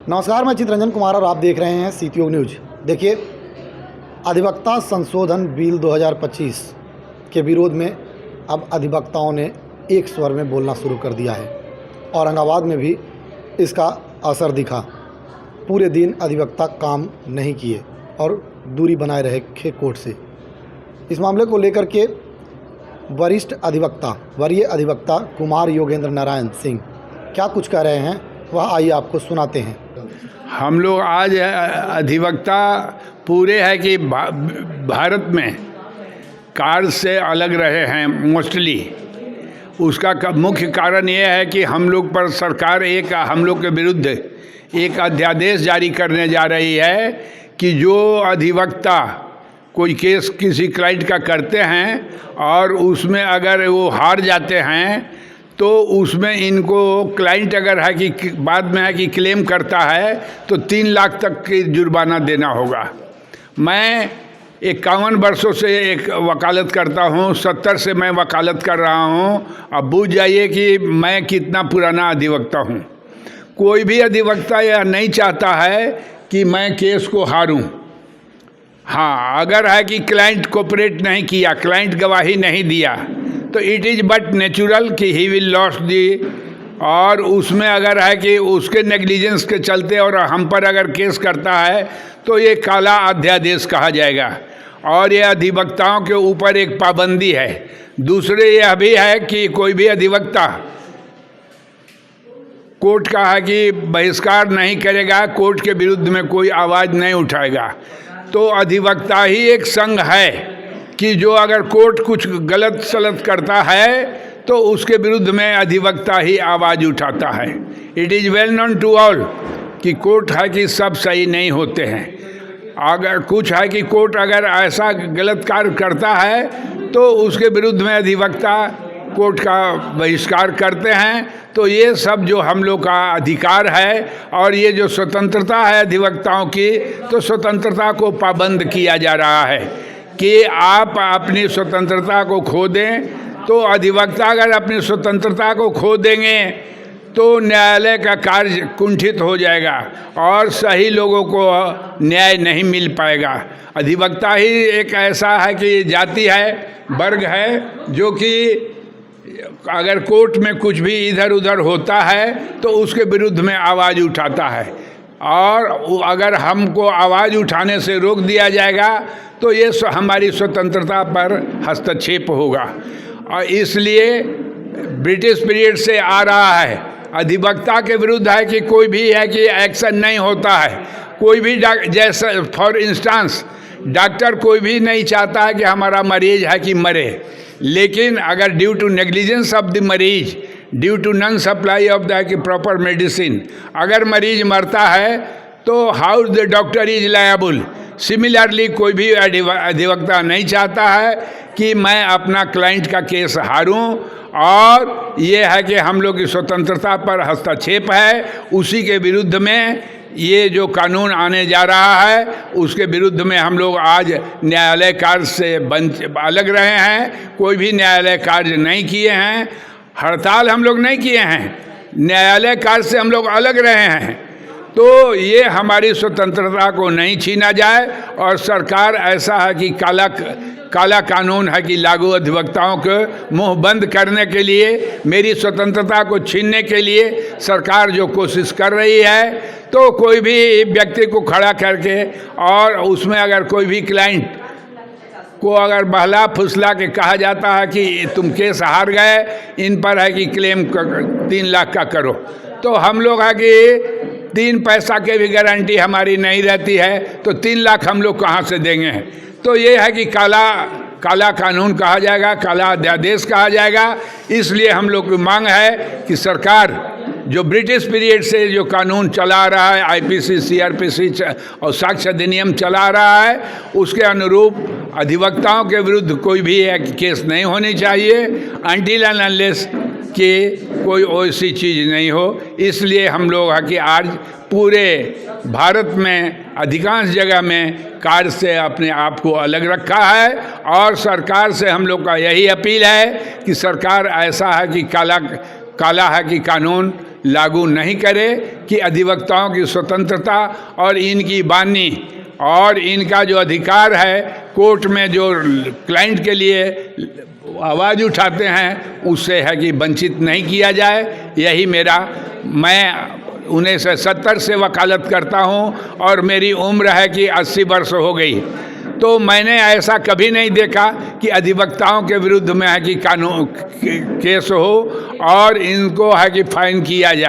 नमस्कार, मैं चित्रंजन कुमार और आप देख रहे हैं सीटीओ न्यूज। देखिए, अधिवक्ता संशोधन बिल 2025 के विरोध में अब अधिवक्ताओं ने एक स्वर में बोलना शुरू कर दिया है। औरंगाबाद में भी इसका असर दिखा। पूरे दिन अधिवक्ता काम नहीं किए और दूरी बनाए रहे कोर्ट से। इस मामले को लेकर के वरीय अधिवक्ता कुमार योगेंद्र नारायण सिंह क्या कुछ कह रहे हैं, वह आइए आपको सुनाते हैं। हम लोग आज अधिवक्ता पूरे है कि भारत में कार्य से अलग रहे हैं मोस्टली। उसका मुख्य कारण ये है कि हम लोग पर सरकार हम लोग के विरुद्ध एक अध्यादेश जारी करने जा रही है कि जो अधिवक्ता कोई केस किसी क्लाइंट का करते हैं और उसमें अगर वो हार जाते हैं तो उसमें इनको क्लाइंट अगर है कि बाद में है कि क्लेम करता है तो 3 लाख तक की जुर्माना देना होगा। मैं 51 वर्षों से एक वकालत करता हूँ, 70 से मैं वकालत कर रहा हूँ। अब बूझ जाइए कि मैं कितना पुराना अधिवक्ता हूँ। कोई भी अधिवक्ता यह नहीं चाहता है कि मैं केस को हारूं। हाँ, अगर है कि क्लाइंट कोऑपरेट नहीं किया, क्लाइंट गवाही नहीं दिया, तो इट इज़ बट नेचुरल कि ही विल लॉस दी। और उसमें अगर है कि उसके नेग्लिजेंस के चलते और हम पर अगर केस करता है तो ये काला अध्यादेश कहा जाएगा और ये अधिवक्ताओं के ऊपर एक पाबंदी है। दूसरे यह भी है कि कोई भी अधिवक्ता कोर्ट का है कि बहिष्कार नहीं करेगा, कोर्ट के विरुद्ध में कोई आवाज़ नहीं उठाएगा। तो अधिवक्ता ही एक संघ है कि जो अगर कोर्ट कुछ गलत सलत करता है तो उसके विरुद्ध में अधिवक्ता ही आवाज़ उठाता है। It is well known to all कि कोर्ट है कि सब सही नहीं होते हैं। अगर कुछ है कि कोर्ट अगर ऐसा गलत कार्य करता है तो उसके विरुद्ध में अधिवक्ता कोर्ट का बहिष्कार करते हैं। तो ये सब जो हम लोग का अधिकार है और ये जो स्वतंत्रता है अधिवक्ताओं की, तो स्वतंत्रता को पाबंद किया जा रहा है कि आप अपनी स्वतंत्रता को खो दें। तो अधिवक्ता अगर अपनी स्वतंत्रता को खो देंगे तो न्यायालय का कार्य कुंठित हो जाएगा और सही लोगों को न्याय नहीं मिल पाएगा। अधिवक्ता ही एक ऐसा है कि जाति है, वर्ग है, जो कि अगर कोर्ट में कुछ भी इधर उधर होता है तो उसके विरुद्ध में आवाज़ उठाता है। और अगर हमको आवाज़ उठाने से रोक दिया जाएगा तो ये हमारी स्वतंत्रता पर हस्तक्षेप होगा। और इसलिए ब्रिटिश पीरियड से आ रहा है, अधिवक्ता के विरुद्ध है कि कोई भी है कि एक्शन नहीं होता है। कोई भी जैसा फॉर इंस्टेंस डॉक्टर कोई भी नहीं चाहता है कि हमारा मरीज है कि मरे, लेकिन अगर due to negligence of the मरीज, due to non supply of the proper medicine, अगर मरीज मरता है तो how the doctor is liable. Similarly कोई भी अधिवक्ता नहीं चाहता है कि मैं अपना क्लाइंट का केस हारूं और ये है कि हम लोग की स्वतंत्रता पर हस्तक्षेप है। उसी के विरुद्ध में ये जो कानून आने जा रहा है उसके विरुद्ध में हम लोग आज न्यायालय कार्य से अलग रहे हैं। कोई भी न्यायालय कार्य नहीं किए हैं, हड़ताल हम लोग नहीं किए हैं, न्यायालय कार्य से हम लोग अलग रहे हैं। तो ये हमारी स्वतंत्रता को नहीं छीना जाए। और सरकार ऐसा है कि काला कानून है कि लागू अधिवक्ताओं के मुंह बंद करने के लिए, मेरी स्वतंत्रता को छीनने के लिए सरकार जो कोशिश कर रही है, तो कोई भी व्यक्ति को खड़ा करके और उसमें अगर कोई भी क्लाइंट को अगर बहला फुसला के कहा जाता है कि तुम केस हार गए, इन पर है कि क्लेम 3 लाख का करो, तो हम लोग है कि 3 पैसा के भी गारंटी हमारी नहीं रहती है, तो 3 लाख हम लोग कहाँ से देंगे। तो ये है कि काला कानून कहा जाएगा, काला अध्यादेश कहा जाएगा। इसलिए हम लोग की मांग है कि सरकार जो ब्रिटिश पीरियड से जो कानून चला रहा है, आईपीसी, सीआरपीसी और साक्ष्य अधिनियम चला रहा है, उसके अनुरूप अधिवक्ताओं के विरुद्ध कोई भी केस नहीं होनी चाहिए अनटिल एंड अनलेस कि कोई ऐसी चीज़ नहीं हो। इसलिए हम लोग है कि आज पूरे भारत में अधिकांश जगह में कार्य से अपने आप को अलग रखा है। और सरकार से हम लोग का यही अपील है कि सरकार ऐसा है कि काला है कि कानून लागू नहीं करे कि अधिवक्ताओं की स्वतंत्रता और इनकी बानी और इनका जो अधिकार है कोर्ट में जो क्लाइंट के लिए आवाज़ उठाते हैं उससे है कि वंचित नहीं किया जाए। यही मैं 1970 से वकालत करता हूं और मेरी उम्र है कि 80 वर्ष हो गई, तो मैंने ऐसा कभी नहीं देखा कि अधिवक्ताओं के विरुद्ध में है कि कानून केस हो और इनको है कि फाइन किया जाए।